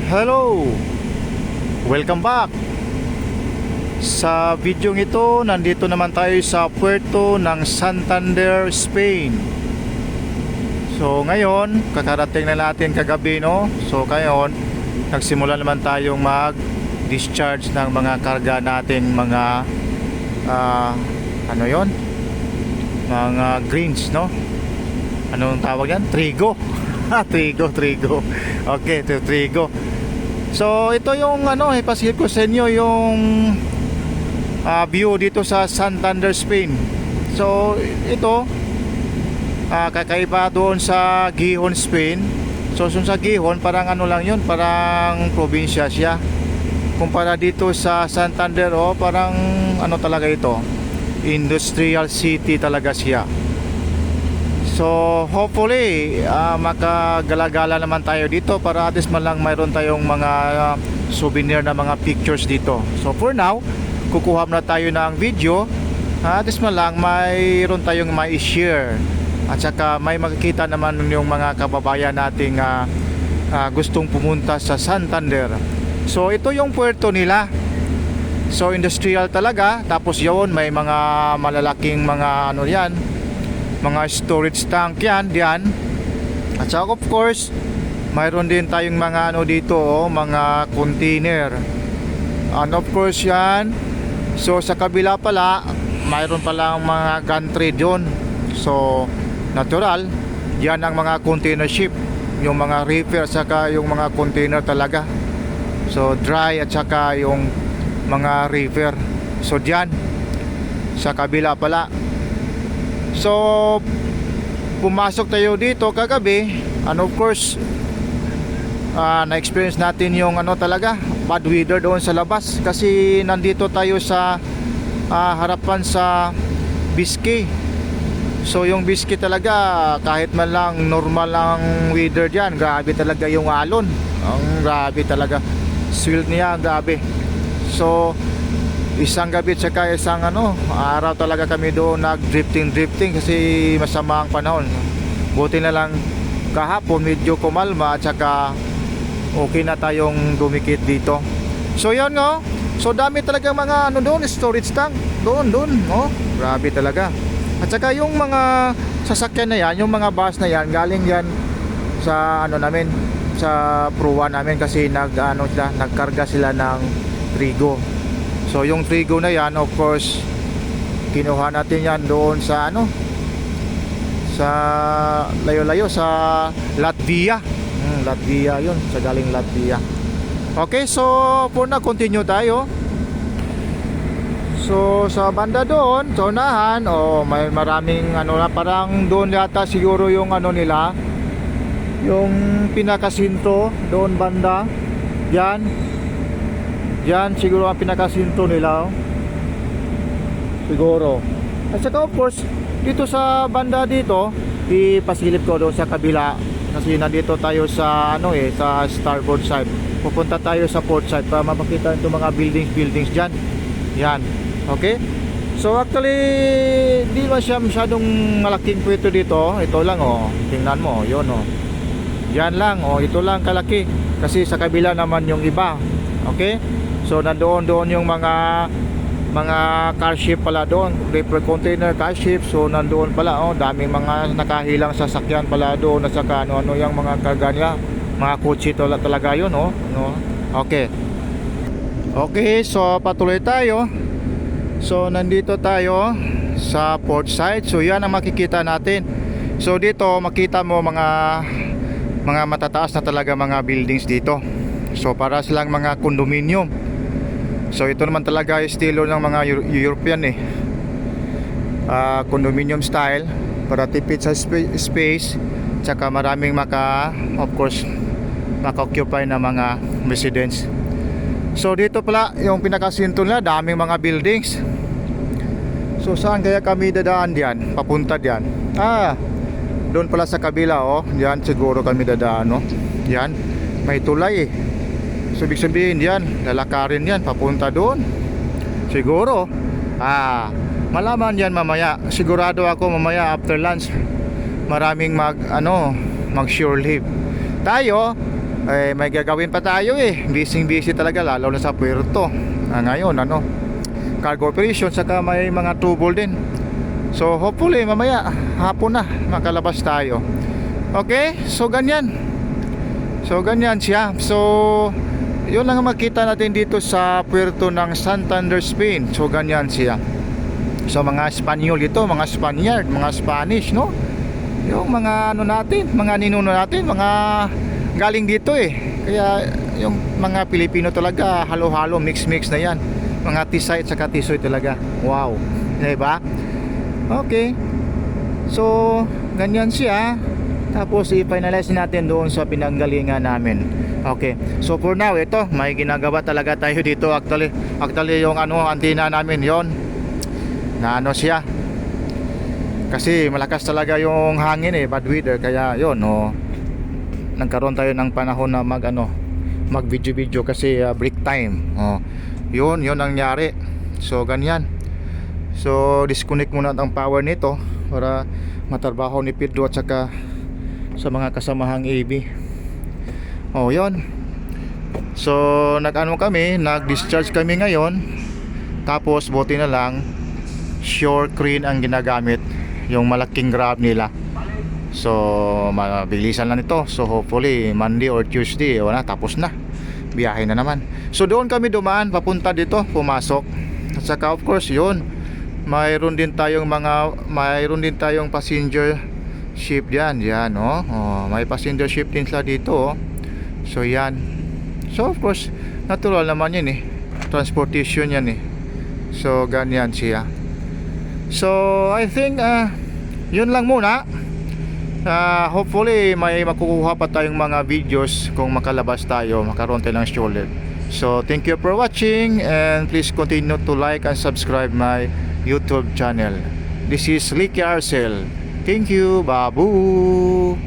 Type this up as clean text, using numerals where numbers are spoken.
Hello! Welcome back! Sa video ito, nandito naman tayo sa puerto ng Santander, Spain. So ngayon, kakarating na natin kagabi, no? So ngayon, nagsimula naman tayong mag-discharge ng mga karga nating mga ano yon? Mga greens, no? Anong tawag yan? Trigo. Trigo. Okay, trigo. So ito yung ipasilip ko sa inyo yung view dito sa Santander, Spain. So ito kakaiba doon sa Gihon, Spain. So sa Gihon parang lang yun, parang probinsya siya. Kumpara dito sa Santander, parang talaga ito, industrial city talaga siya. So hopefully makagalagala naman tayo dito para at least man lang mayroon tayong mga souvenir na mga pictures dito. So for now, kukuha na tayo ng video, at least man lang mayroon tayong mai-share. At saka may makikita naman yung mga kababayan nating gustong pumunta sa Santander. So ito yung puerto nila. So industrial talaga. Tapos yun, may mga malalaking mga yan, mga storage tank yan diyan. At saka of course mayroon din tayong mga dito, mga container. And of course yan. So sa kabila pala mayroon palang mga gantry doon. So natural, yan ang mga container ship, yung mga reefer saka yung mga container talaga. So dry at saka yung mga reefer. So diyan sa kabila pala. So pumasok tayo dito kagabi, and of course na-experience natin yung talaga bad weather doon sa labas, kasi nandito tayo sa harapan sa Biscay. So yung Biscay talaga, kahit man lang normal ang weather diyan, grabe talaga yung alon. Ang grabe talaga, swill niya, grabe. So isang gabi at saka isang araw talaga kami doon nag-drifting kasi masama ang panahon. Buti na lang kahapon medyo kumalma at saka okay na tayong dumikit dito. So yun, so dami talaga mga doon, storage tank doon, grabe talaga. At saka yung mga sasakyan na yan, yung mga bus na yan, galing yan sa namin, sa pruwa namin, kasi nagkarga sila ng trigo. So yung trigo na yan, of course, kinuha natin yan doon sa sa layo-layo, sa Latvia. Latvia yun, sa galing Latvia. Okay, so for na continue tayo. So sa banda doon, sa unahan, may maraming parang doon yata siguro yung nila, yung pinakasinto doon banda. Yan siguro ang pinakasinto nila, siguro. At saka of course dito sa banda dito, ipasilip ko doon sa kabila, kasi nandito tayo sa sa starboard side. Pupunta tayo sa port side para mapakita itong mga buildings dyan. Yan, okay. So actually di ba siya masyadong malaking puerto dito. Ito lang, tingnan mo, yun, yan lang, ito lang kalaki, kasi sa kabila naman yung iba. Okay. So nandoon yung mga car ship pala doon, reefer container car ship. So nandoon pala, daming mga nakahilang sasakyan pala doon, at saka yung mga karga niya, mga kotse talaga yun, Okay. Okay, so patuloy tayo. So nandito tayo sa port side. So yan ang makikita natin. So dito makita mo mga matataas na talaga mga buildings dito. So para silang mga condominium. So ito naman talaga estilo ng mga European, condominium style, para tipid sa space, tsaka maraming of course maka-occupy na mga residents. So dito pala yung pinakasinto nila, daming mga buildings. So saan kaya kami dadaan diyan? Papunta diyan. Doon pala sa kabila, diyan siguro kami dadaan, Yan, may tulay So ibig sabihin diyan, lalakarin yan papunta doon. Siguro malaman yan mamaya. Sigurado ako mamaya after lunch maraming mag shore leave. Tayo Eh, may gagawin pa tayo eh. Busy talaga, lalo na sa puerto. Ngayon, ano, cargo operation, saka may mga tubol din. So hopefully mamaya hapon na makalabas tayo. Okay, so ganyan. So ganyan siya. So yun lang ang makita natin dito sa puerto ng Santander, Spain. So ganyan siya. So mga Espanyol ito, mga Spaniard, mga Spanish, no? Yung mga ano natin, mga ninuno natin, mga galing dito eh. Kaya yung mga Pilipino talaga, halo-halo, mix-mix na yan. Mga Tisay at saka Tisoy talaga. Wow, diba? Okay. So ganyan siya. Tapos i-finalize natin doon sa pinanggalingan namin. Okay. So for now, ito, may ginagawa talaga tayo dito. Actually yung ano, antenna namin yon, na ano siya, kasi malakas talaga yung hangin eh, bad weather. Kaya yon, oh, nagkaroon tayo ng panahon na mag video kasi break time. Oh, yun ang nangyari. So ganyan. So disconnect muna ang power nito para matrabaho ni Pedro at saka sa mga kasamahang AB. Oh, yun. So nag-discharge kami ngayon. Tapos buti na lang shore crane ang ginagamit, yung malaking grab nila. So mabilisan lang ito. So hopefully Monday or Tuesday wala, tapos na, biyahe na naman. So doon kami dumaan papunta dito, pumasok. At saka of course yun, mayroon din tayong passenger ship diyan, oh. Oh, may passenger ship din sila dito, oh. So yan. So of course natural naman yun eh, transportation yan eh. So ganyan siya. So I think yun lang muna. Hopefully may makukuha pa tayong mga videos kung makalabas tayo, makaroon tayo ng shoulder. So thank you for watching, and please continue to like and subscribe my YouTube channel. This is Licky Arcel. Thank you, babu.